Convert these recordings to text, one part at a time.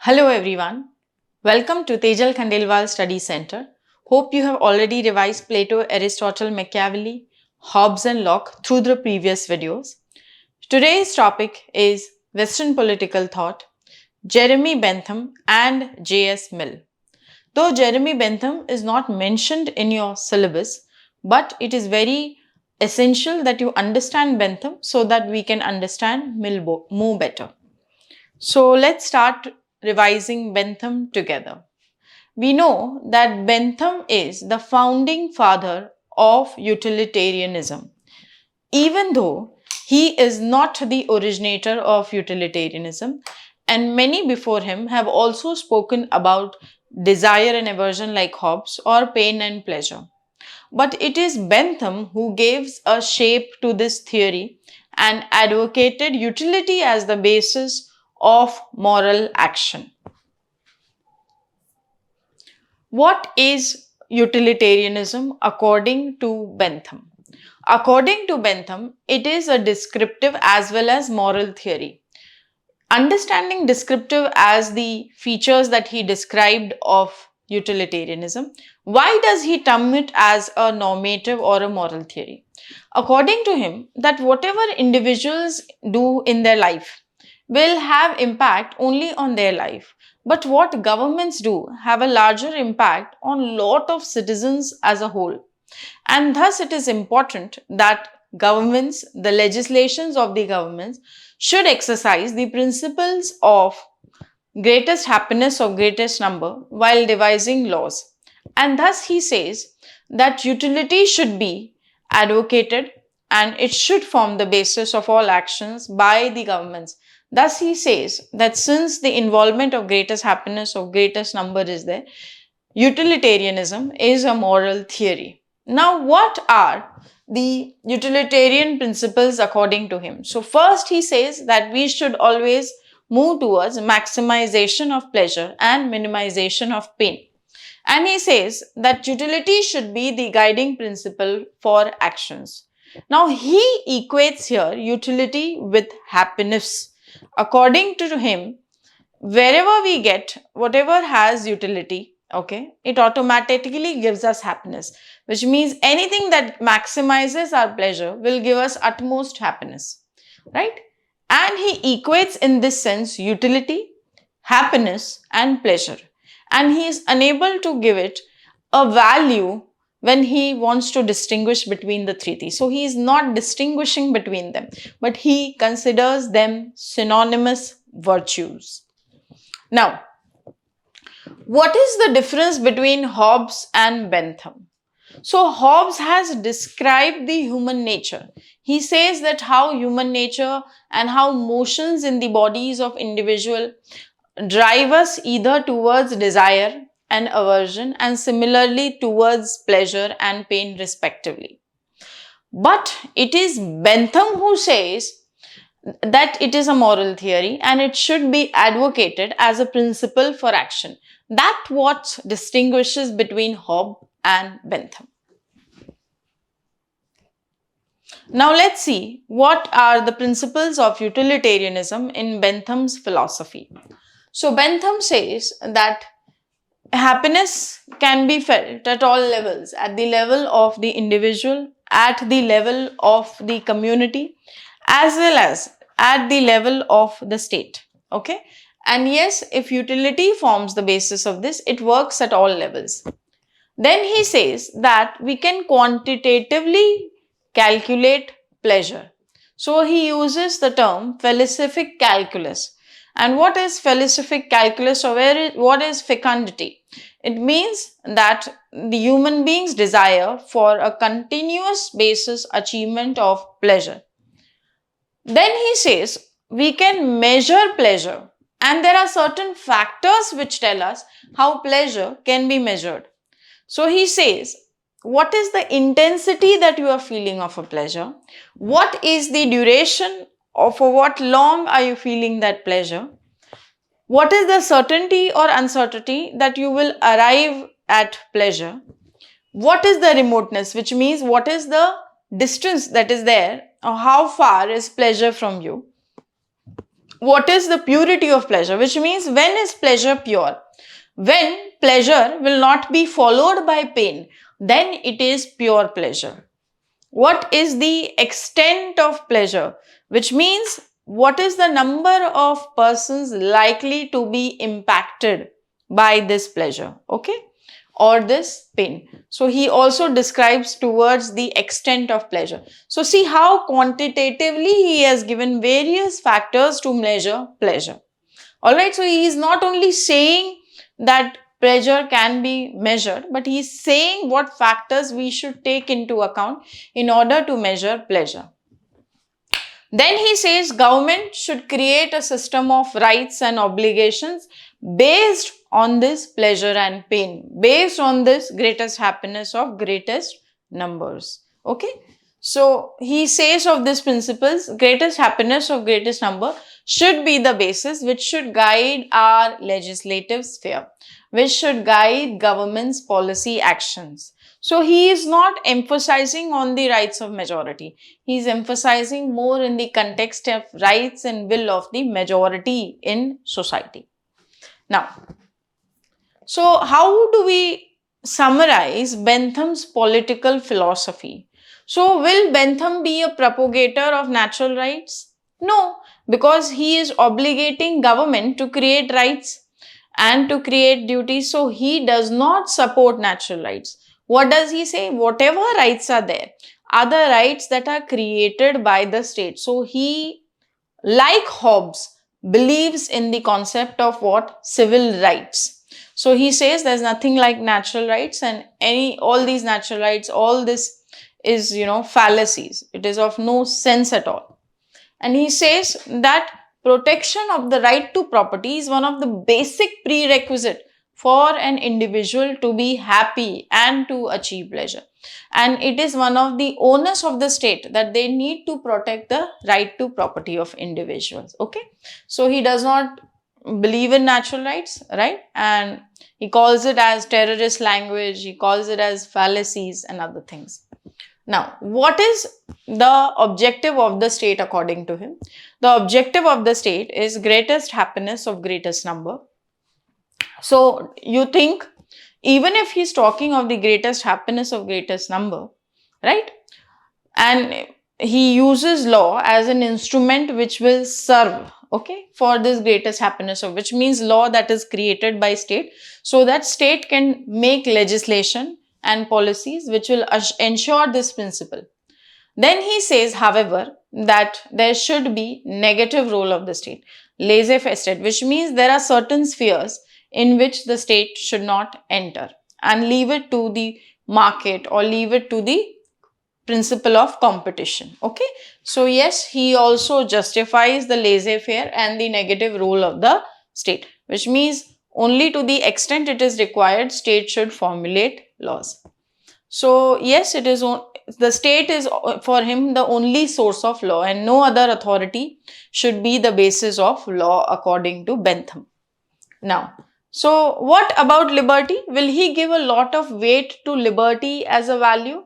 Hello everyone. Welcome to Tejal KHANDELWAL Study Center. Hope you have already revised Plato, Aristotle, Machiavelli, Hobbes and Locke through the previous videos. Today's topic is Western political thought, Jeremy Bentham and J.S. Mill. Though Jeremy Bentham is not mentioned in your syllabus, but it is very essential that you understand Bentham so that we can understand Mill more better. So let's start revising Bentham together. We know that Bentham is the founding father of utilitarianism, even though he is not the originator of utilitarianism, and many before him have also spoken about desire and aversion like Hobbes or pain and pleasure. But it is Bentham who gives a shape to this theory and advocated utility as the basis of moral action. What is utilitarianism according to Bentham? According to Bentham, it is a descriptive as well as moral theory. Understanding descriptive as the features that he described of utilitarianism, why does he term it as a normative or a moral theory? According to him, that whatever individuals do in their life will have impact only on their life. But what governments do have a larger impact on lot of citizens as a whole. And thus it is important that governments, the legislations of the governments should exercise the principles of greatest happiness of greatest number while devising laws. And thus he says that utility should be advocated and it should form the basis of all actions by the governments. Thus he says that since the involvement of greatest happiness of greatest number is there, utilitarianism is a moral theory. Now what are the utilitarian principles according to him? So first he says that we should always move towards maximization of pleasure and minimization of pain. And he says that utility should be the guiding principle for actions. Now he equates here utility with happiness. According to him, wherever we get whatever has utility, okay, it automatically gives us happiness, which means anything that maximizes our pleasure will give us utmost happiness, right? And he equates in this sense utility, happiness and pleasure. And he is unable to give it a value when he wants to distinguish between the three things. So he is not distinguishing between them, but he considers them synonymous virtues. Now, what is the difference between Hobbes and Bentham? So Hobbes has described the human nature. He says that how human nature and how motions in the bodies of individual drive us either towards desire and aversion and similarly towards pleasure and pain respectively. But it is Bentham who says that it is a moral theory and it should be advocated as a principle for action. That's what distinguishes between Hobbes and Bentham. Now let's see what are the principles of utilitarianism in Bentham's philosophy. So Bentham says that happiness can be felt at all levels, at the level of the individual, at the level of the community, as well as at the level of the state. Okay. And yes, if utility forms the basis of this, it works at all levels. Then he says that we can quantitatively calculate pleasure. So he uses the term philosophic calculus. And what is philosophic calculus or what is fecundity? It means that the human being's desire for a continuous basis achievement of pleasure. Then he says we can measure pleasure and there are certain factors which tell us how pleasure can be measured. So he says, what is the intensity that you are feeling of a pleasure? What is the duration or for what long are you feeling that pleasure? What is the certainty or uncertainty that you will arrive at pleasure? What is the remoteness, which means what is the distance that is there or how far is pleasure from you? what is the purity of pleasure, which means when is pleasure pure? When pleasure will not be followed by pain, then it is pure pleasure. What is the extent of pleasure, which means what is the number of persons likely to be impacted by this pleasure, okay, or this pain. So he also describes towards the extent of pleasure. So see how quantitatively he has given various factors to measure pleasure. Alright, so he is not only saying that pleasure can be measured, but he is saying what factors we should take into account in order to measure pleasure. Then he says government should create a system of rights and obligations based on this pleasure and pain, based on this greatest happiness of greatest numbers. Okay. So he says of these principles, greatest happiness of greatest number should be the basis which should guide our legislative sphere, which should guide government's policy actions. So he is not emphasizing on the rights of majority. He is emphasizing more in the context of rights and will of the majority in society. Now, so how do we summarize Bentham's political philosophy? So will Bentham be a propagator of natural rights? No, because he is obligating government to create rights and to create duties. So he does not support natural rights. What does he say? Whatever rights are there are the rights that are created by the state. So he, like Hobbes, believes in the concept of what? Civil rights. So he says there's nothing like natural rights, and all these natural rights, all this is, fallacies. It is of no sense at all. And he says that protection of the right to property is one of the basic prerequisite for an individual to be happy and to achieve pleasure. And it is one of the onus of the state that they need to protect the right to property of individuals. Okay. So he does not believe in natural rights, right? And he calls it as terrorist language. He calls it as fallacies and other things. Now, what is the objective of the state according to him? The objective of the state is greatest happiness of greatest number. So, you think even if he's talking of the greatest happiness of greatest number, right? And he uses law as an instrument which will serve, okay, for this greatest happiness of, which means law that is created by state, so that state can make legislation and policies which will ensure this principle. Then he says, however, that there should be negative role of the state, laissez-faire state, which means there are certain spheres in which the state should not enter and leave it to the market or leave it to the principle of competition. Okay. So yes, he also justifies the laissez-faire and the negative role of the state, which means only to the extent it is required, state should formulate laws. So yes, it is the state is for him the only source of law, and no other authority should be the basis of law according to Bentham. Now, so what about liberty? Will he give a lot of weight to liberty as a value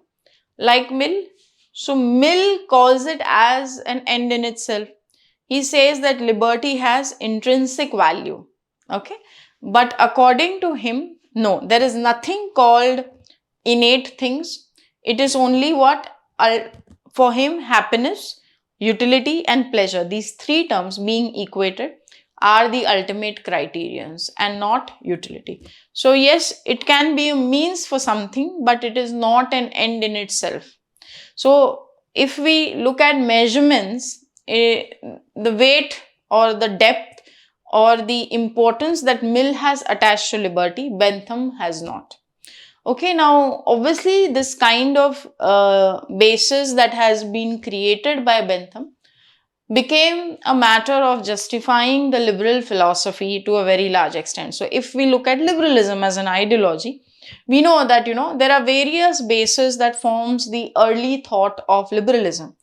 like Mill? So Mill calls it as an end in itself. He says that liberty has intrinsic value. Okay. But according to him, no, there is nothing called innate things. It is only what, for him, happiness, utility and pleasure, these three terms being equated, are the ultimate criterions and not utility. So yes, it can be a means for something, but it is not an end in itself. So if we look at measurements, the weight or the depth or the importance that Mill has attached to liberty, Bentham has not. Okay, now obviously this kind of basis that has been created by Bentham became a matter of justifying the liberal philosophy to a very large extent. So if we look at liberalism as an ideology, we know that, there are various bases that forms the early thought of liberalism,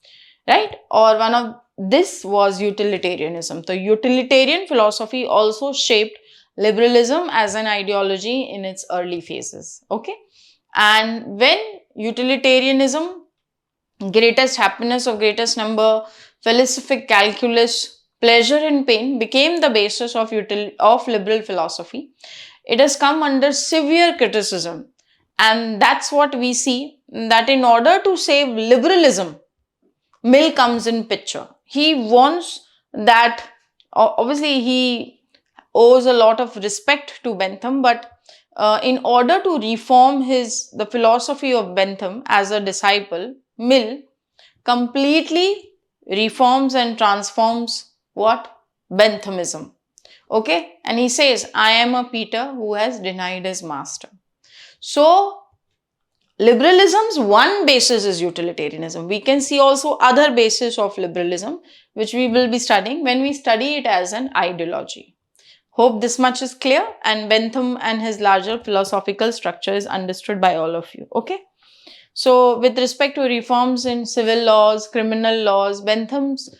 right? Or one of this was utilitarianism. So utilitarian philosophy also shaped liberalism as an ideology in its early phases. Okay. And when utilitarianism, greatest happiness of greatest number, philosophic calculus pleasure and pain became the basis of liberal philosophy, it has come under severe criticism. And that's what we see, that in order to save liberalism, Mill comes in picture. He wants that, obviously he owes a lot of respect to Bentham, but in order to reform the philosophy of Bentham as a disciple, Mill completely reforms and transforms what? Benthamism. Okay, and he says, I am a Peter who has denied his master. So liberalism's one basis is utilitarianism. We can see also other bases of liberalism, which we will be studying when we study it as an ideology. Hope this much is clear, and Bentham and his larger philosophical structure is understood by all of you. Okay. So with respect to reforms in civil laws, criminal laws, Bentham's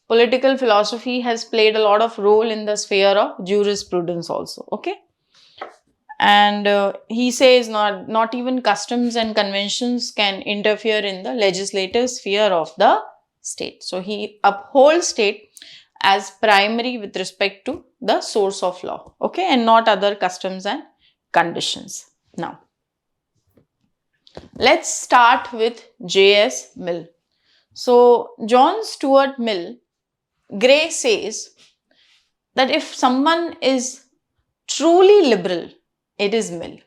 political philosophy has played a lot of role in the sphere of jurisprudence also. Okay. And he says not even customs and conventions can interfere in the legislative sphere of the state. So he upholds state as primary with respect to the source of law, okay, and not other customs and conditions. Now, let's start with J.S. Mill. So, John Stuart Mill, Gray says that if someone is truly liberal, it is Mill.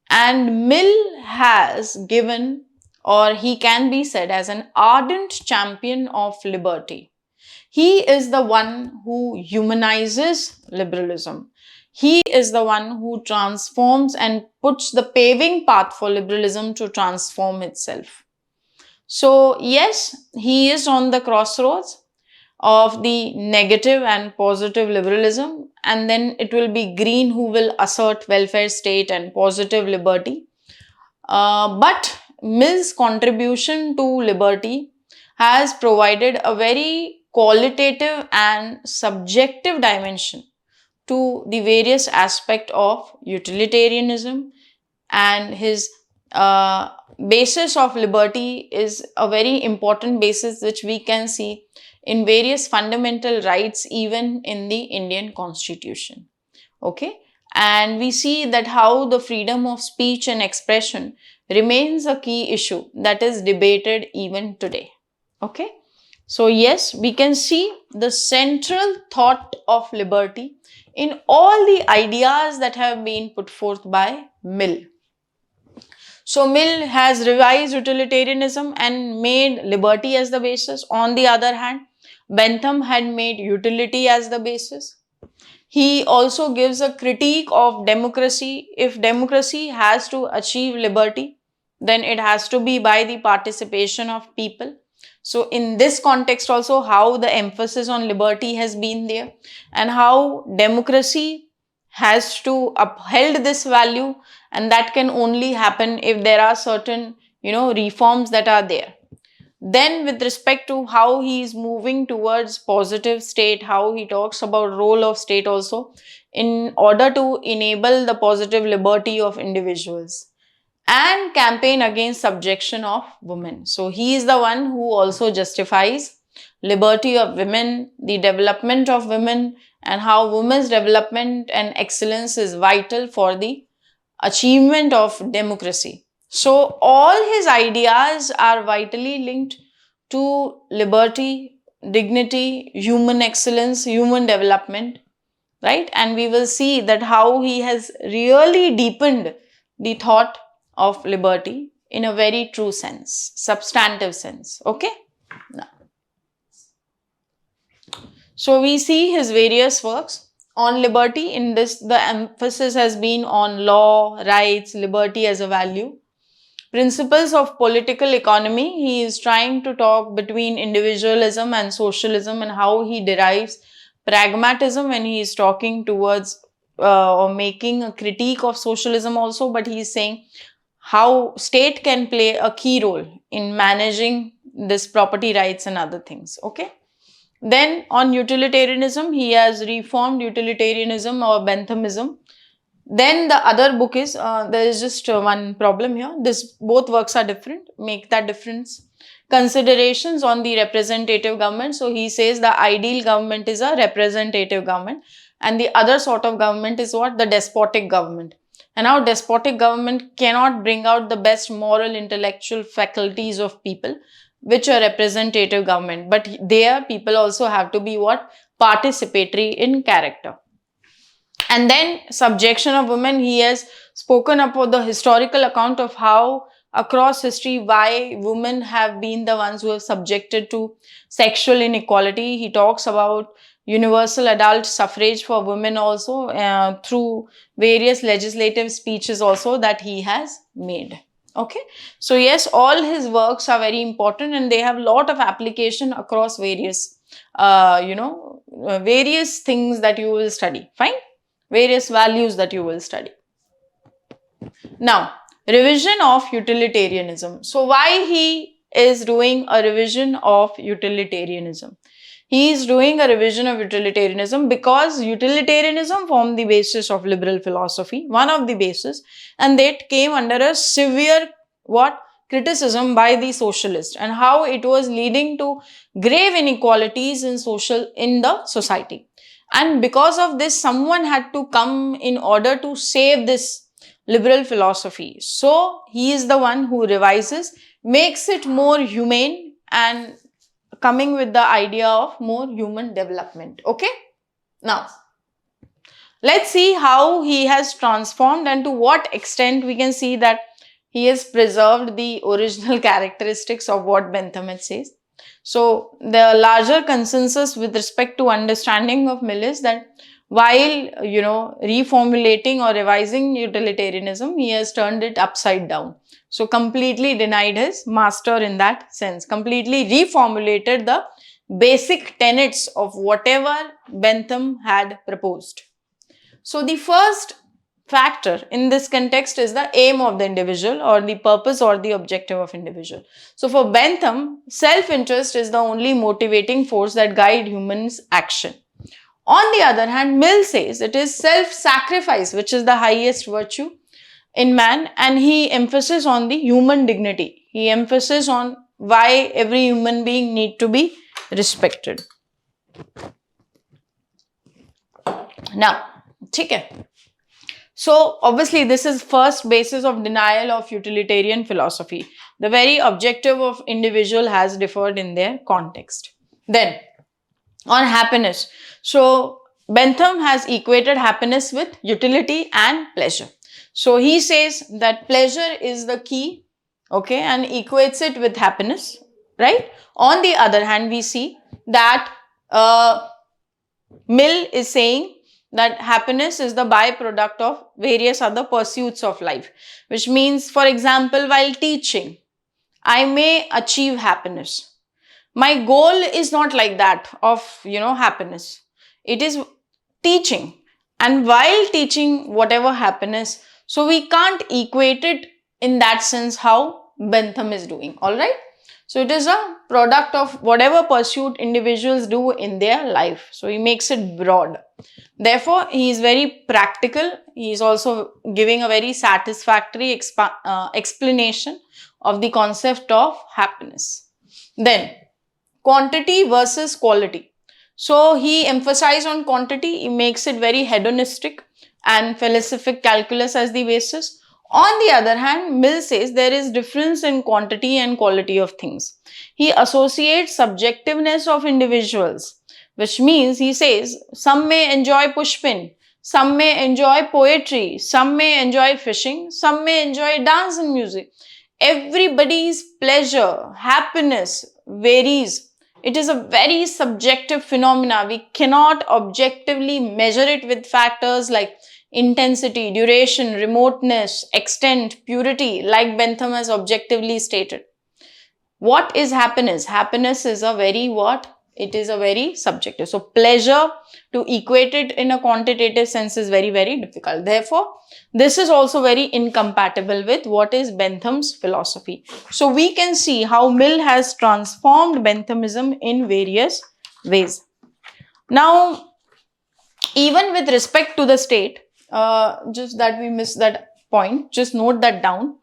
And Mill has given, or he can be said as an ardent champion of liberty. He is the one who humanizes liberalism. He is the one who transforms and puts the paving path for liberalism to transform itself. So yes, he is on the crossroads of the negative and positive liberalism, and then it will be Green who will assert welfare state and positive liberty. But Mill's contribution to liberty has provided a very qualitative and subjective dimension to the various aspects of utilitarianism, and his basis of liberty is a very important basis which we can see in various fundamental rights even in the Indian Constitution. Okay, and we see that how the freedom of speech and expression remains a key issue that is debated even today. Okay, so yes, we can see the central thought of liberty in all the ideas that have been put forth by Mill. So Mill has revised utilitarianism and made liberty as the basis. On the other hand, Bentham had made utility as the basis. He also gives a critique of democracy. If democracy has to achieve liberty, then it has to be by the participation of people. So in this context also, how the emphasis on liberty has been there, and how democracy has to uphold this value, and that can only happen if there are certain, reforms that are there. Then with respect to how he is moving towards positive state, how he talks about role of state also in order to enable the positive liberty of individuals, and campaign against subjection of women. So he is the one who also justifies liberty of women, the development of women, and how women's development and excellence is vital for the achievement of democracy. So all his ideas are vitally linked to liberty, dignity, human excellence, human development, right? And we will see that how he has really deepened the thought of liberty in a very true sense, substantive sense. Okay? Now, so we see his various works on liberty. In this, the emphasis has been on law, rights, liberty as a value. Principles of political economy, he is trying to talk between individualism and socialism, and how he derives pragmatism when he is talking towards or making a critique of socialism also, but he is saying how state can play a key role in managing this property rights and other things. Okay. Then on utilitarianism, he has reformed utilitarianism or Benthamism. Then the other book is, there is just one problem here. Both works are different, make that difference. considerations on the representative government. So he says the ideal government is a representative government, and the other sort of government is what? The despotic government. And now despotic government cannot bring out the best moral intellectual faculties of people, which a representative government. But there people also have to be what? Participatory in character. And then subjection of women, he has spoken about the historical account of how across history why women have been the ones who have subjected to sexual inequality. He talks about universal adult suffrage for women also through various legislative speeches also that he has made. Okay, so yes, all his works are very important and they have a lot of application across various various things that you will study. Fine, various values that you will study. Now, revision of utilitarianism. So why he is doing a revision of utilitarianism? He is doing a revision of utilitarianism because utilitarianism formed the basis of liberal philosophy, one of the bases, and that came under a severe criticism by the socialists, and how it was leading to grave inequalities in the society. And because of this, someone had to come in order to save this liberal philosophy. So he is the one who revises, makes it more humane, and coming with the idea of more human development. Okay, now let's see how he has transformed and to what extent we can see that he has preserved the original characteristics of what Bentham had says. So the larger consensus with respect to understanding of Mill is that while reformulating or revising utilitarianism, he has turned it upside down. So completely denied his master in that sense, completely reformulated the basic tenets of whatever Bentham had proposed. So the first factor in this context is the aim of the individual, or the purpose or the objective of individual. So for Bentham, self-interest is the only motivating force that guides humans' action. On the other hand, Mill says it is self-sacrifice which is the highest virtue in man, and he emphasizes on the human dignity. He emphasizes on why every human being need to be respected. Now, okay. So obviously this is first basis of denial of utilitarian philosophy. The very objective of individual has differed in their context. Then on happiness. So Bentham has equated happiness with utility and pleasure. So he says that pleasure is the key, okay, and equates it with happiness, right? On the other hand, we see that Mill is saying that happiness is the byproduct of various other pursuits of life, which means, for example, while teaching, I may achieve happiness. My goal is not like that of, happiness. It is teaching. And while teaching, whatever happiness, so we can't equate it in that sense how Bentham is doing, all right? So it is a product of whatever pursuit individuals do in their life. So he makes it broad. Therefore, he is very practical. He is also giving a very satisfactory explanation of the concept of happiness. Then, quantity versus quality. So he emphasizes on quantity. He makes it very hedonistic and philosophic calculus as the basis. On the other hand, Mill says there is difference in quantity and quality of things. He associates subjectiveness of individuals, which means he says some may enjoy pushpin, some may enjoy poetry, some may enjoy fishing, some may enjoy dance and music. Everybody's pleasure, happiness varies. It is a very subjective phenomena. We cannot objectively measure it with factors like intensity, duration, remoteness, extent, purity, like Bentham has objectively stated. What is happiness? Happiness is a very It is a very subjective. So pleasure, to equate it in a quantitative sense, is very, very difficult. Therefore, this is also very incompatible with what is Bentham's philosophy. So we can see how Mill has transformed Benthamism in various ways. Now, even with respect to the state, just that we missed that point, just note that down.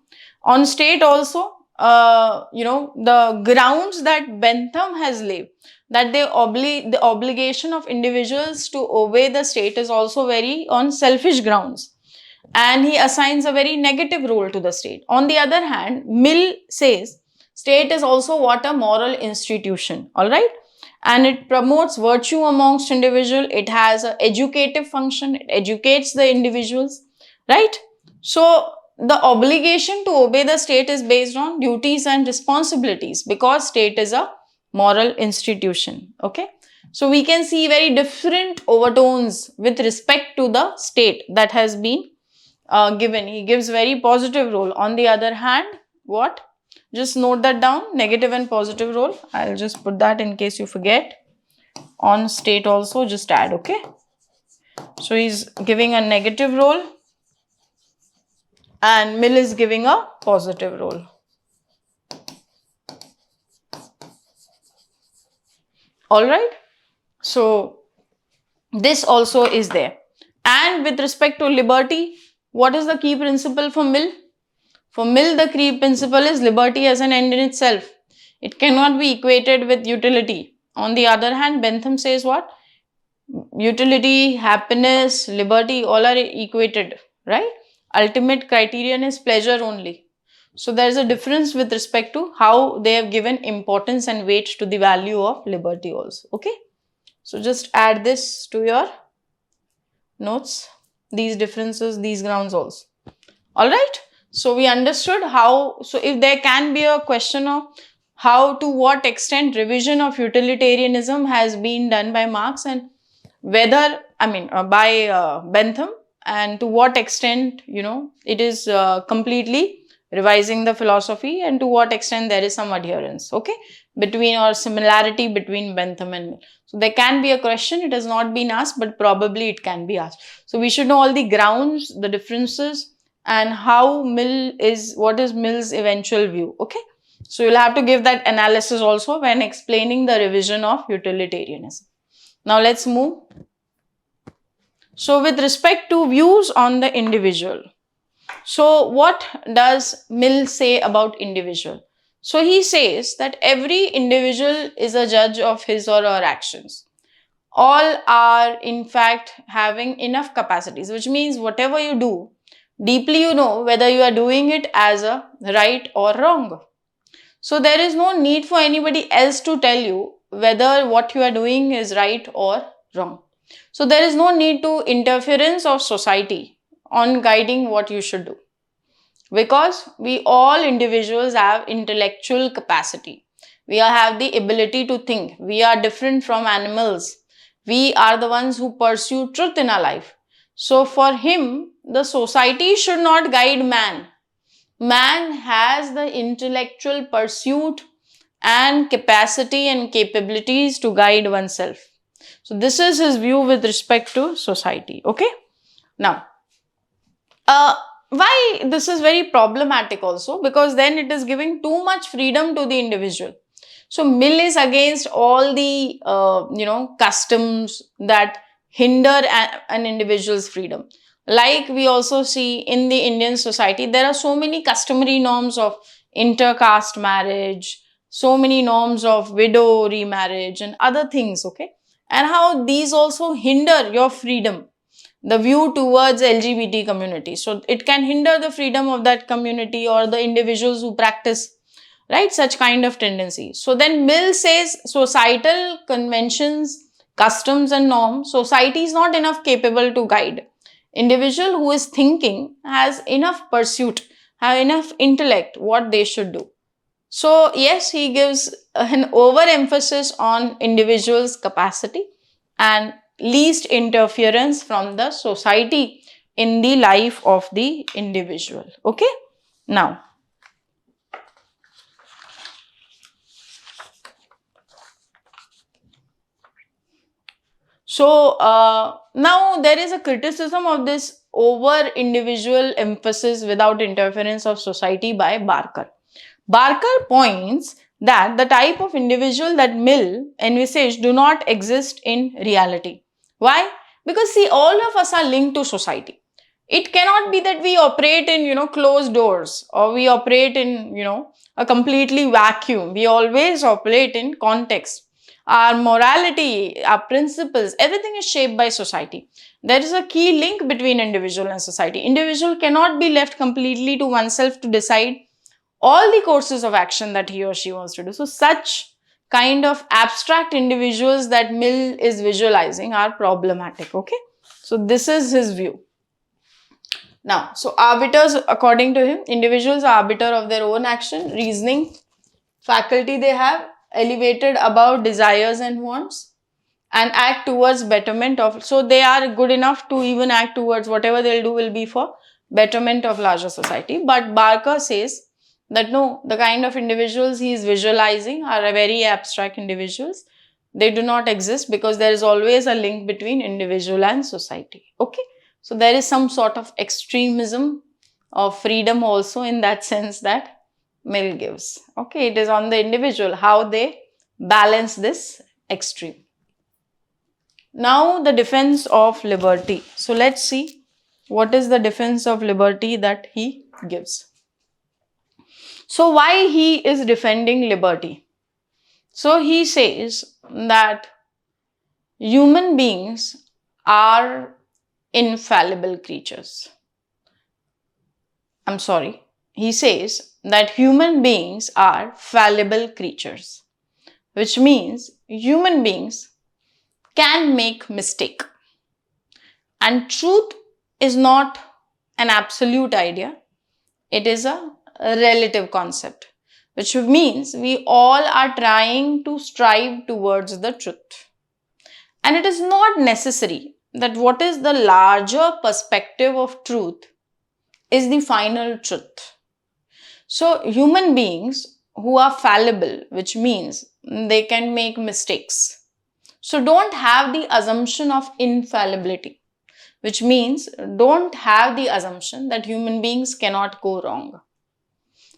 On state also, the grounds that Bentham has laid, that the obligation of individuals to obey the state is also very on selfish grounds, and he assigns a very negative role to the state. On the other hand, Mill says state is also what a moral institution, all right, and it promotes virtue amongst individual. It has an educative function. It educates the individuals, right? So the obligation to obey the state is based on duties and responsibilities because state is a moral institution. Okay, so we can see very different overtones with respect to the state that has been given. He gives very positive role. On the other hand, what? Just note that down, negative and positive role. I'll just put that in case you forget. On state also just add, okay? So he's giving a negative role and Mill is giving a positive role. Alright, so this also is there. And with respect to liberty, what is the key principle for Mill? For Mill, the key principle is liberty as an end in itself. It cannot be equated with utility. On the other hand, Bentham says what? Utility, happiness, liberty, all are equated, right? Ultimate criterion is pleasure only. So there is a difference with respect to how they have given importance and weight to the value of liberty also. Okay. So just add this to your notes, these differences, these grounds also. Alright. So we understood how, so if there can be a question of how, to what extent revision of utilitarianism has been done by Marx and whether, by Bentham, and to what extent, it is completely revising the philosophy and to what extent there is some adherence, okay, between or similarity between Bentham and Mill. So there can be a question, it has not been asked, but probably it can be asked. So we should know all the grounds, the differences, and how Mill is, what is Mill's eventual view, okay. So you'll have to give that analysis also when explaining the revision of utilitarianism. Now let's move. So with respect to views on the individual, so what does Mill say about individual? So he says that every individual is a judge of his or her actions. All are in fact having enough capacities, which means whatever you do, deeply you know whether you are doing it as a right or wrong. So there is no need for anybody else to tell you whether what you are doing is right or wrong. So there is no need to interference of society on guiding what you should do. Because we all individuals have intellectual capacity. We have the ability to think. We are different from animals. We are the ones who pursue truth in our life. So for him, the society should not guide man. Man has the intellectual pursuit and capacity and capabilities to guide oneself. So this is his view with respect to society. Okay. Now, why this is very problematic also? Because then it is giving too much freedom to the individual. So Mill is against all the customs that hinder an individual's freedom. Like we also see in the Indian society, there are so many customary norms of intercaste marriage, so many norms of widow remarriage and other things, okay? And how these also hinder your freedom, the view towards LGBT community. So it can hinder the freedom of that community or the individuals who practice, right, such kind of tendency. So then Mill says societal conventions, customs and norms, society is not enough capable to guide. Individual who is thinking has enough pursuit, have enough intellect, what they should do. So yes, he gives an overemphasis on individual's capacity and least interference from the society in the life of the individual. Okay. Now, so now there is a criticism of this over individual emphasis without interference of society by Barker. Barker points that the type of individual that Mill envisaged do not exist in reality. Why? Because see, all of us are linked to society. It cannot be that we operate in, closed doors, or we operate in, a completely vacuum. We always operate in context. Our morality, our principles, everything is shaped by society. There is a key link between individual and society. Individual cannot be left completely to oneself to decide all the courses of action that he or she wants to do. So such kind of abstract individuals that Mill is visualizing are problematic. Okay. So this is his view. Now, so arbiters, according to him, individuals are arbiter of their own action, reasoning, faculty they have, elevated above desires and wants, and act towards betterment of, so they are good enough to even act towards whatever they'll do will be for betterment of larger society. But Barker says that no, the kind of individuals he is visualizing are very abstract individuals. They do not exist because there is always a link between individual and society. Okay. So there is some sort of extremism of freedom also in that sense that Mill gives. Okay, it is on the individual how they balance this extreme. Now the defense of liberty. So let's see what is the defense of liberty that he gives. So why he is defending liberty? So he says that human beings are infallible creatures. I'm sorry. He says that human beings are fallible creatures, which means human beings can make mistake. And truth is not an absolute idea. It is a relative concept, which means we all are trying to strive towards the truth. And it is not necessary that what is the larger perspective of truth is the final truth. So human beings who are fallible, which means they can make mistakes. So don't have the assumption of infallibility, which means don't have the assumption that human beings cannot go wrong.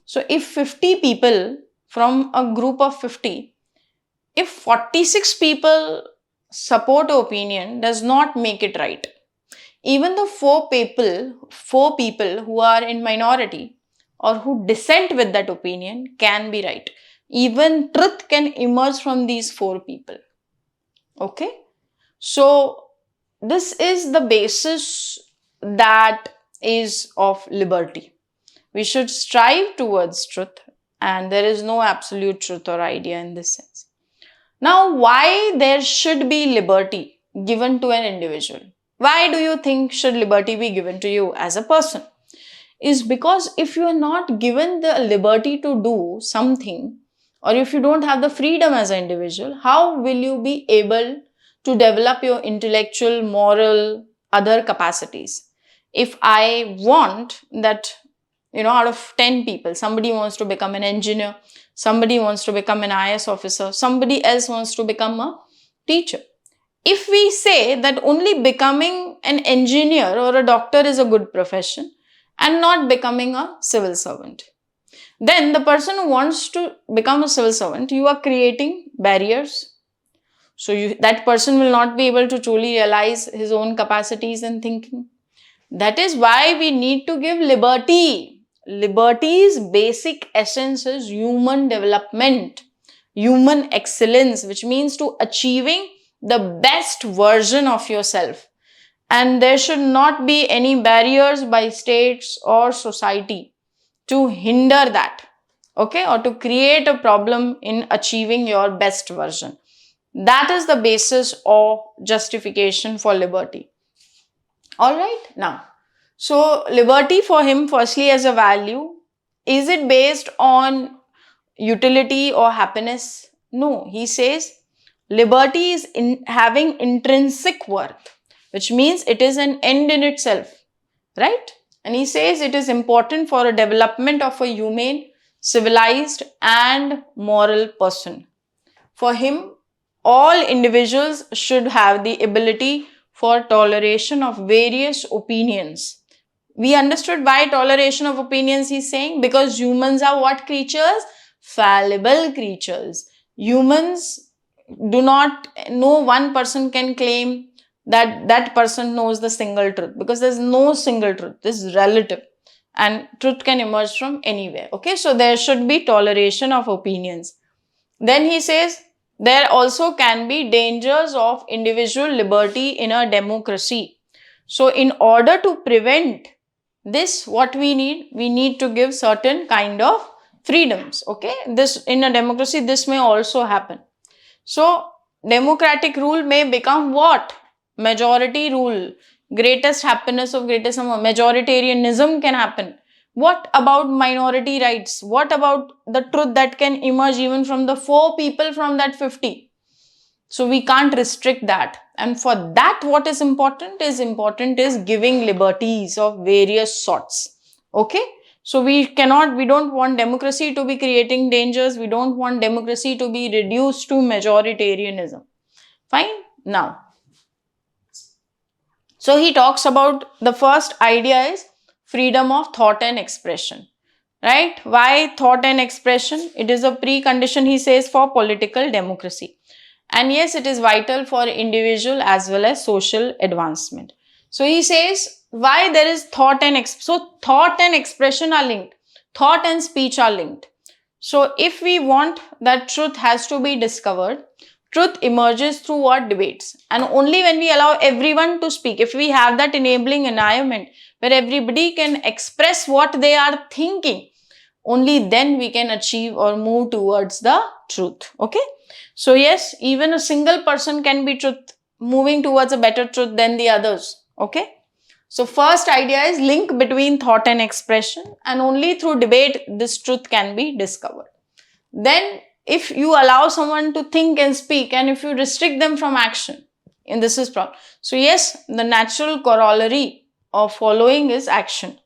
So if 50 people from a group of 50, if 46 people support opinion does not make it right. Even the four people who are in minority or who dissent with that opinion can be right. Even truth can emerge from these four people. Okay. So this is the basis that is of liberty. We should strive towards truth, and there is no absolute truth or idea in this sense. Now, why there should be liberty given to an individual? Why do you think should liberty be given to you as a person? Is because if you are not given the liberty to do something, or if you don't have the freedom as an individual, how will you be able to develop your intellectual, moral, other capacities? If I want that, out of 10 people, somebody wants to become an engineer, somebody wants to become an IS officer, somebody else wants to become a teacher. If we say that only becoming an engineer or a doctor is a good profession and not becoming a civil servant, then the person who wants to become a civil servant, you are creating barriers. So that person will not be able to truly realize his own capacities and thinking. That is why we need to give liberty. Liberty's basic essence is human development, human excellence, which means to achieving the best version of yourself. And there should not be any barriers by states or society to hinder that, okay, or to create a problem in achieving your best version. That is the basis of justification for liberty. All right, now, so liberty for him, firstly, as a value, is it based on utility or happiness? No, he says liberty is having intrinsic worth, which means it is an end in itself, right? And he says it is important for a development of a humane, civilized and moral person. For him, all individuals should have the ability for toleration of various opinions. We understood why toleration of opinions he's saying, because humans are what creatures? Fallible creatures. Humans do not, no one person can claim that person knows the single truth, because there's no single truth. This is relative and truth can emerge from anywhere. Okay, so there should be toleration of opinions. Then he says there also can be dangers of individual liberty in a democracy. So in order to prevent this, what we need to give certain kind of freedoms. Okay, this in a democracy, this may also happen. So democratic rule may become what? Majority rule. Greatest happiness of greatest number. Majoritarianism can happen. What about minority rights? What about the truth that can emerge even from the 4 people from that 50? So we can't restrict that. And for that, what is important is giving liberties of various sorts. Okay. So we don't want democracy to be creating dangers. We don't want democracy to be reduced to majoritarianism. Fine. Now, so he talks about the first idea is freedom of thought and expression. Right? Why thought and expression? It is a precondition, he says, for political democracy. And yes, it is vital for individual as well as social advancement. So he says why there is thought and so thought and expression are linked. Thought and speech are linked. So if we want that truth has to be discovered, truth emerges through what? Debates. And only when we allow everyone to speak, if we have that enabling environment where everybody can express what they are thinking, only then we can achieve or move towards the truth. Okay. So yes, even a single person can be moving towards a better truth than the others. Okay. So first idea is link between thought and expression, and only through debate this truth can be discovered. Then if you allow someone to think and speak, and if you restrict them from action, and this is problem. So yes, the natural corollary of following is action.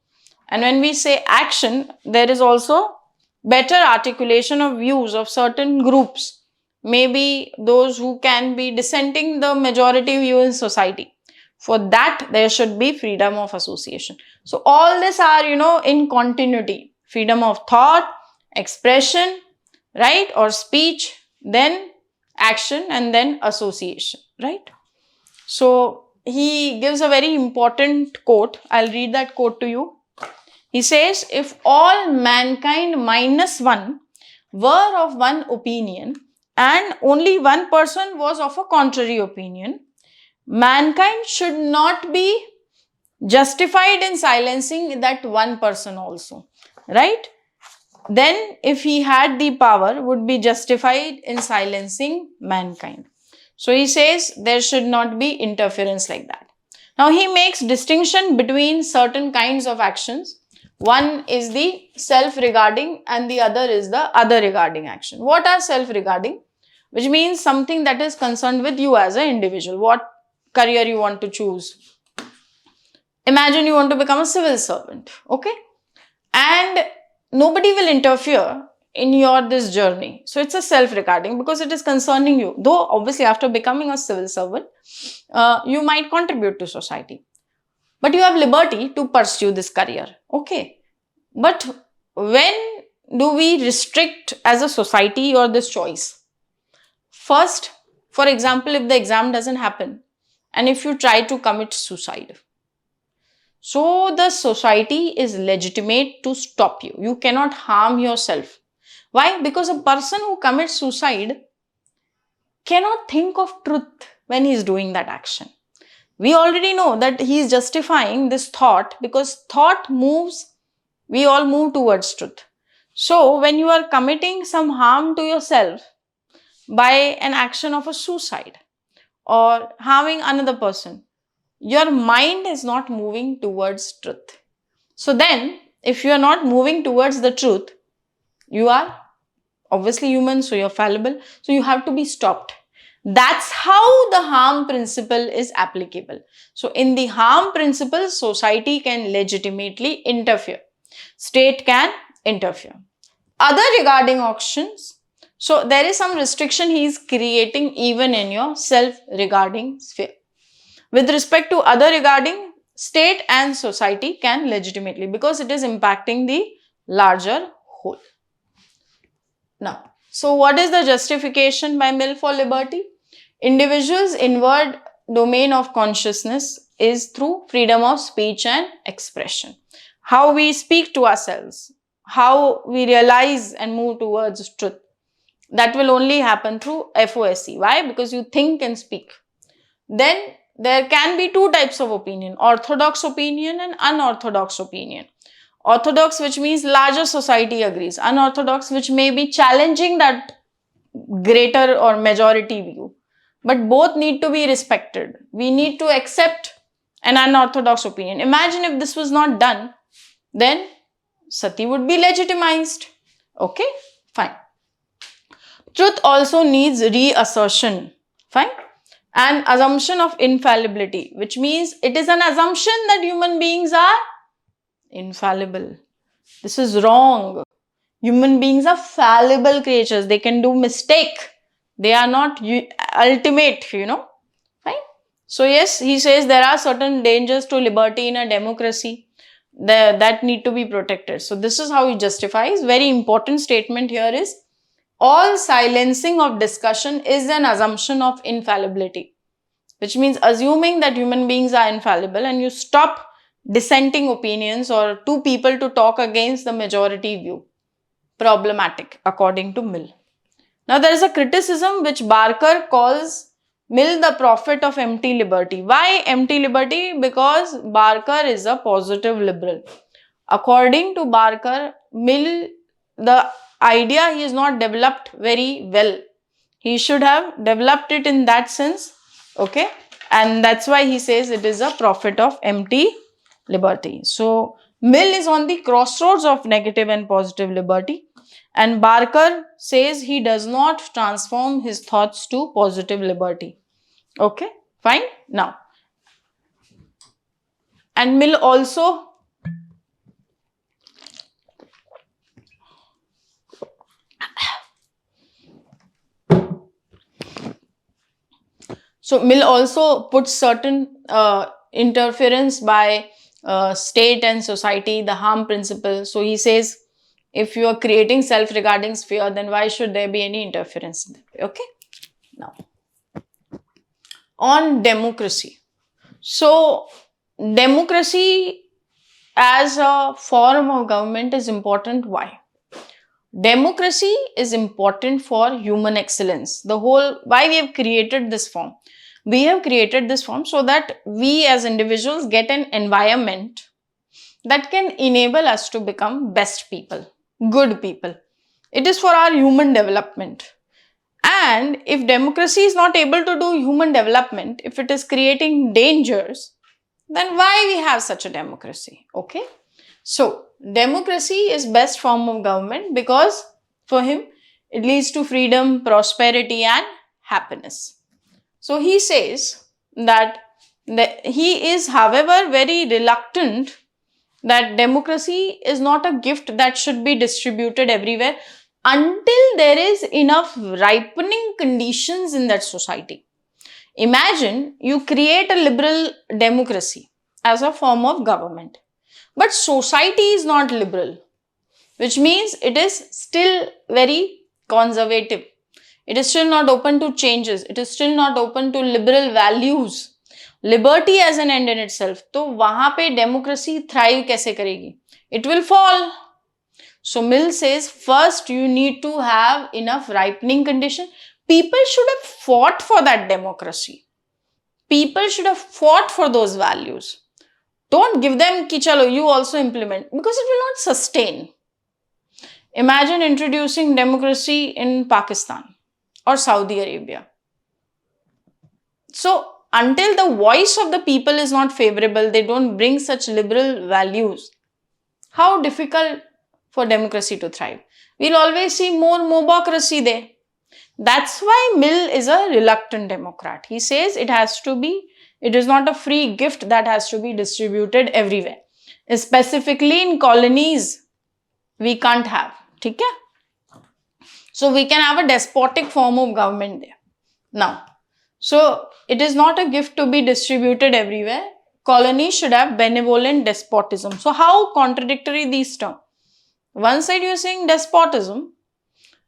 And when we say action, there is also better articulation of views of certain groups, maybe those who can be dissenting the majority view in society. For that, there should be freedom of association. So all this are, in continuity. Freedom of thought, expression, right, or speech, then action, and then association, right? So he gives a very important quote. I'll read that quote to you. He says, if all mankind minus one were of one opinion and only one person was of a contrary opinion, mankind should not be justified in silencing that one person also, right? Then if he had the power, would be justified in silencing mankind. So he says there should not be interference like that. Now he makes distinction between certain kinds of actions. One is the self-regarding and the other is the other-regarding action. What are self-regarding? Which means something that is concerned with you as an individual. What career you want to choose. Imagine you want to become a civil servant, okay? And nobody will interfere in this journey. So it's a self-regarding because it is concerning you. Though obviously after becoming a civil servant, you might contribute to society. But you have liberty to pursue this career, okay? But when do we restrict as a society or this choice? First, for example, if the exam doesn't happen and if you try to commit suicide, so the society is legitimate to stop you. You cannot harm yourself. Why? Because a person who commits suicide cannot think of truth when he is doing that action. We already know that he is justifying this thought because thought moves, we all move towards truth. So when you are committing some harm to yourself by an action of a suicide or harming another person, your mind is not moving towards truth. So then, if you are not moving towards the truth, you are obviously human, so you're fallible. So you have to be stopped. That's how the harm principle is applicable. So in the harm principle, society can legitimately interfere. State can interfere. Other regarding actions, so there is some restriction he is creating even in your self-regarding sphere. With respect to other regarding, state and society can legitimately, because it is impacting the larger whole. Now, so what is the justification by Mill for liberty? Individuals' inward domain of consciousness is through freedom of speech and expression. How we speak to ourselves, how we realize and move towards truth. That will only happen through FOSC. Why? Because you think and speak. Then there can be two types of opinion, orthodox opinion and unorthodox opinion. Orthodox, which means larger society agrees. Unorthodox, which may be challenging that greater or majority view. But both need to be respected. We need to accept an unorthodox opinion. Imagine if this was not done, then sati would be legitimized. Okay, fine. Truth also needs reassertion. Fine. An assumption of infallibility, which means it is an assumption that human beings are infallible. This is wrong. Human beings are fallible creatures. They can do mistake. They are not ultimate, Fine. So yes, he says there are certain dangers to liberty in a democracy that need to be protected. So this is how he justifies. Very important statement here is, all silencing of discussion is an assumption of infallibility, which means assuming that human beings are infallible, and you stop dissenting opinions or two people to talk against the majority view. Problematic, according to Mill. Now, there is a criticism which Barker calls Mill the prophet of empty liberty. Why empty liberty? Because Barker is a positive liberal. According to Barker, Mill, the idea he has not developed very well. He should have developed it in that sense, okay? And that's why he says it is a prophet of empty liberty. So, Mill is on the crossroads of negative and positive liberty. And Barker says he does not transform his thoughts to positive liberty. Okay, fine. Now, and Mill also puts certain interference by state and society, the harm principle. So he says, if you are creating self-regarding sphere, then why should there be any interference in that? Okay. Now, on democracy. So, democracy as a form of government is important. Why? Democracy is important for human excellence. Why we have created this form? We have created this form so that we as individuals get an environment that can enable us to become best people, good people. It is for our human development. And if democracy is not able to do human development, if it is creating dangers, then why we have such a democracy? Okay. So, democracy is best form of government because for him, it leads to freedom, prosperity and happiness. So, he says that he is, however, very reluctant that democracy is not a gift that should be distributed everywhere until there is enough ripening conditions in that society. Imagine you create a liberal democracy as a form of government, but society is not liberal, which means it is still very conservative. It is still not open to changes. It is still not open to liberal values. Liberty as an end in itself. तो वहाँ पे democracy thrive कैसे करेगी? It will fall. So Mill says, first you need to have enough ripening condition. People should have fought for that democracy. People should have fought for those values. Don't give them ki chalo, you also implement, because it will not sustain. Imagine introducing democracy in Pakistan or Saudi Arabia. So until the voice of the people is not favorable, they don't bring such liberal values, how difficult for democracy to thrive. We'll always see more mobocracy there. That's why Mill is a reluctant Democrat. He says it is not a free gift that has to be distributed everywhere. Specifically in colonies, we can't have. Okay? So we can have a despotic form of government there. Now, so it is not a gift to be distributed everywhere. Colonies should have benevolent despotism. So how contradictory these terms? One side you are saying despotism,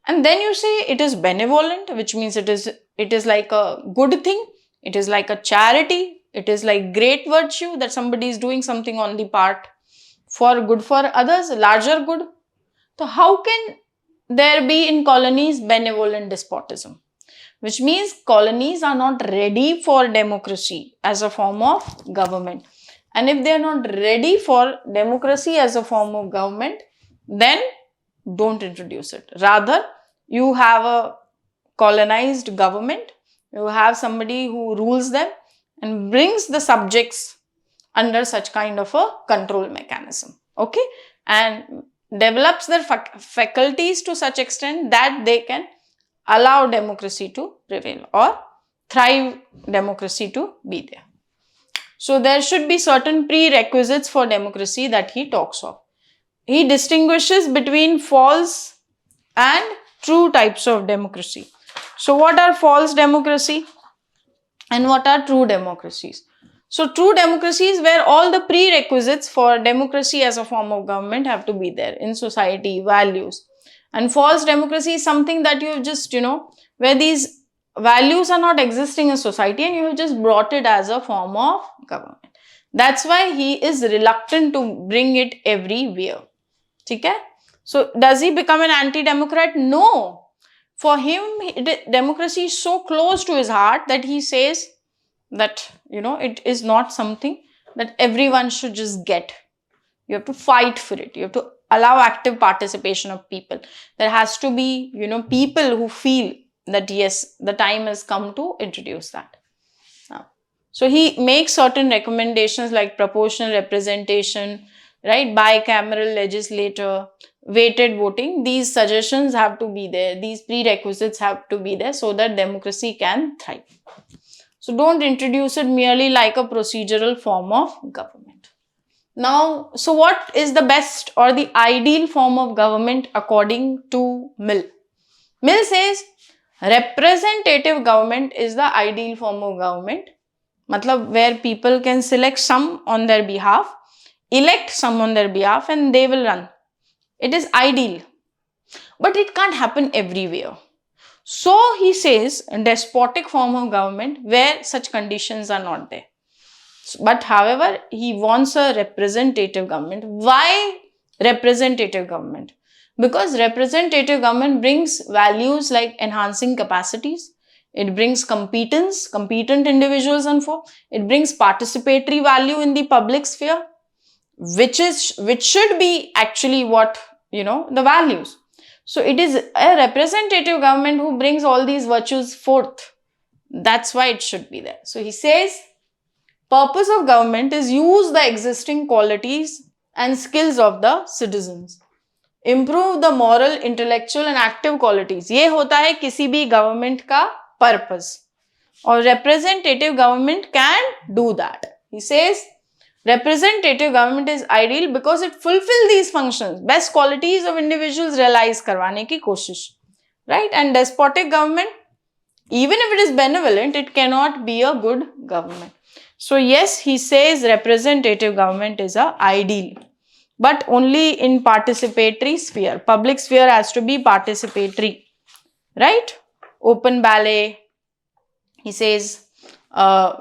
and then you say it is benevolent, which means it is like a good thing. It is like a charity. It is like great virtue that somebody is doing something on the part for good for others, larger good. So how can there be in colonies benevolent despotism? Which means colonies are not ready for democracy as a form of government. And if they are not ready for democracy as a form of government, then don't introduce it. Rather, you have a colonized government, you have somebody who rules them and brings the subjects under such kind of a control mechanism. Okay, and develops their faculties to such extent that they can allow democracy to prevail or thrive democracy to be there. So there should be certain prerequisites for democracy that he talks of. He distinguishes between false and true types of democracy. So what are false democracy and what are true democracies? So true democracy is where all the prerequisites for democracy as a form of government have to be there in society, values. And false democracy is something that you have just, where these values are not existing in society and you have just brought it as a form of government. That's why he is reluctant to bring it everywhere. Okay? So does he become an anti-democrat? No. For him, democracy is so close to his heart that he says that, it is not something that everyone should just get. You have to fight for it. You have to allow active participation of people. There has to be, people who feel that yes, the time has come to introduce that. So he makes certain recommendations like proportional representation, right, bicameral legislature, weighted voting. These suggestions have to be there. These prerequisites have to be there so that democracy can thrive. So don't introduce it merely like a procedural form of government. Now, so what is the best or the ideal form of government according to Mill? Mill says representative government is the ideal form of government. Matlab where people can select some on their behalf, elect some on their behalf and they will run. It is ideal. But it can't happen everywhere. So he says a despotic form of government where such conditions are not there. But however, he wants a representative government. Why representative government? Because representative government brings values like enhancing capacities. It brings competence, competent individuals and for. It brings participatory value in the public sphere, which should be actually what, the values. So it is a representative government who brings all these virtues forth. That's why it should be there. So he says, purpose of government is use the existing qualities and skills of the citizens. Improve the moral, intellectual and active qualities. ये होता है किसी भी government का purpose. Or representative government can do that. He says, representative government is ideal because it fulfills these functions. Best qualities of individuals realize करवाने की कोशिश. Right? And despotic government, even if it is benevolent, it cannot be a good government. So yes, he says representative government is a ideal, but only in participatory sphere. Public sphere has to be participatory, right? Open ballot, he says,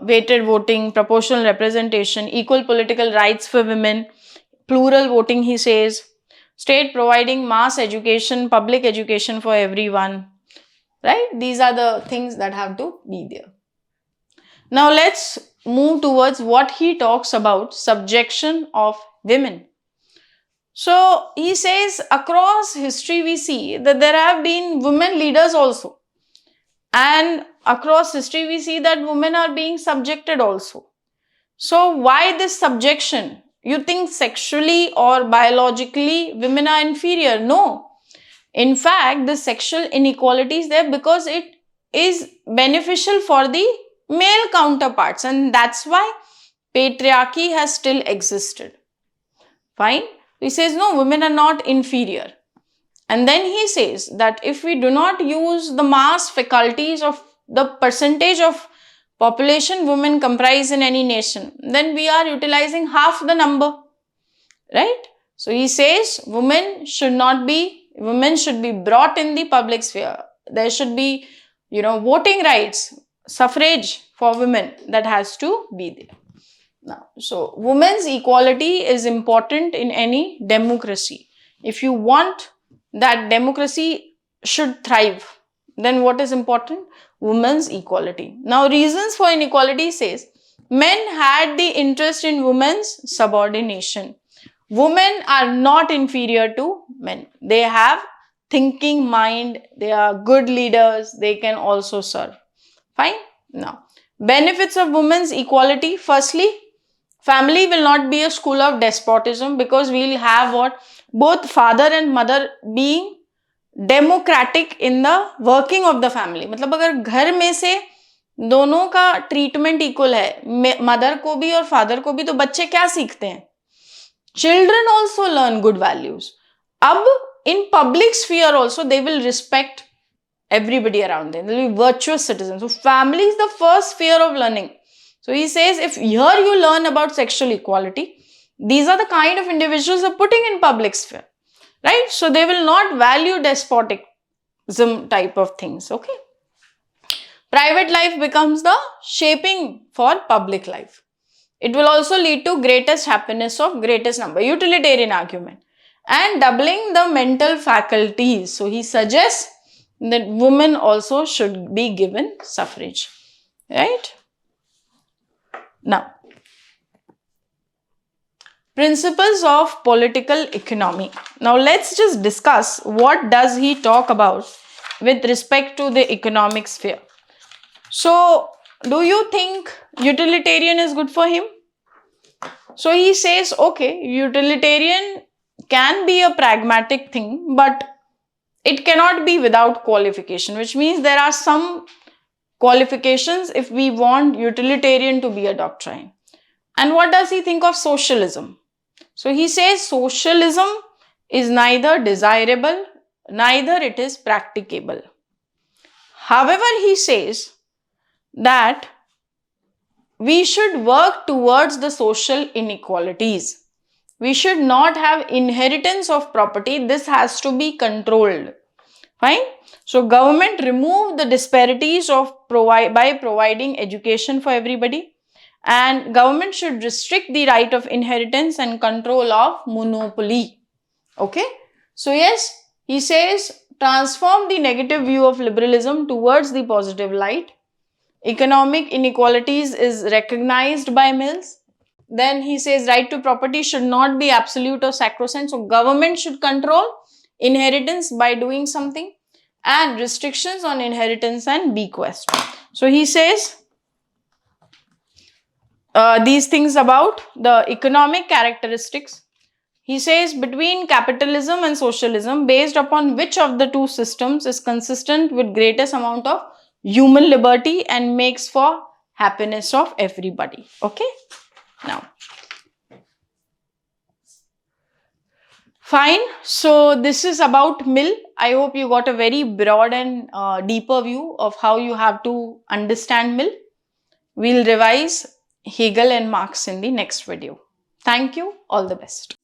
weighted voting, proportional representation, equal political rights for women, plural voting, he says, state providing mass education, public education for everyone, right? These are the things that have to be there. Now let's move towards what he talks about, subjection of women. So he says across history we see that there have been women leaders also, and across history we see that women are being subjected also. So why this subjection? You think sexually or biologically women are inferior? No. In fact, the sexual inequality is there because it is beneficial for the male counterparts, and that's why patriarchy has still existed. Fine. He says no, women are not inferior. And then he says that if we do not use the mass faculties of the percentage of population women comprise in any nation, then we are utilizing half the number, right? So he says women should be brought in the public sphere. There should be, voting rights. suffrage for women, that has to be there. Now, so women's equality is important in any democracy. If you want that democracy should thrive, then what is important? Women's equality. Now, reasons for inequality says men had the interest in women's subordination. Women are not inferior to men. They have thinking mind, they are good leaders, they can also serve. Fine. Now, benefits of women's equality. Firstly, family will not be a school of despotism, because we will have what? Both father and mother being democratic in the working of the family. मतलब अगर घर में से दोनों का treatment equal है, mother को भी और फादर को भी, तो बच्चे क्या सीखते हैं? Children also learn good values. अब in public sphere also they will respect everybody around them. They will be virtuous citizens. So family is the first sphere of learning. So he says, if here you learn about sexual equality, these are the kind of individuals are putting in public sphere, right? So they will not value despotism type of things, okay? Private life becomes the shaping for public life. It will also lead to greatest happiness of greatest number, utilitarian argument, and doubling the mental faculties. So he suggests that women also should be given suffrage, right? Now, principles of political economy. Now, let's just discuss what does he talk about with respect to the economic sphere. So, do you think utilitarian is good for him? So, he says, okay, utilitarian can be a pragmatic thing, but it cannot be without qualification, which means there are some qualifications if we want utilitarian to be a doctrine. And what does he think of socialism? So, he says socialism is neither desirable, neither it is practicable. However, he says that we should work towards the social inequalities. We should not have inheritance of property. This has to be controlled. Fine. So, government remove the disparities of by providing education for everybody, and government should restrict the right of inheritance and control of monopoly. Okay. So, yes, he says transform the negative view of liberalism towards the positive light. Economic inequalities is recognized by Mills. Then he says right to property should not be absolute or sacrosanct. So, government should control inheritance by doing something, and restrictions on inheritance and bequest. So, he says these things about the economic characteristics. He says between capitalism and socialism, based upon which of the two systems is consistent with greatest amount of human liberty and makes for happiness of everybody. Okay. Now, fine. So, this is about Mill. I hope you got a very broad and deeper view of how you have to understand Mill. We'll revise Hegel and Marx in the next video. Thank you. All the best.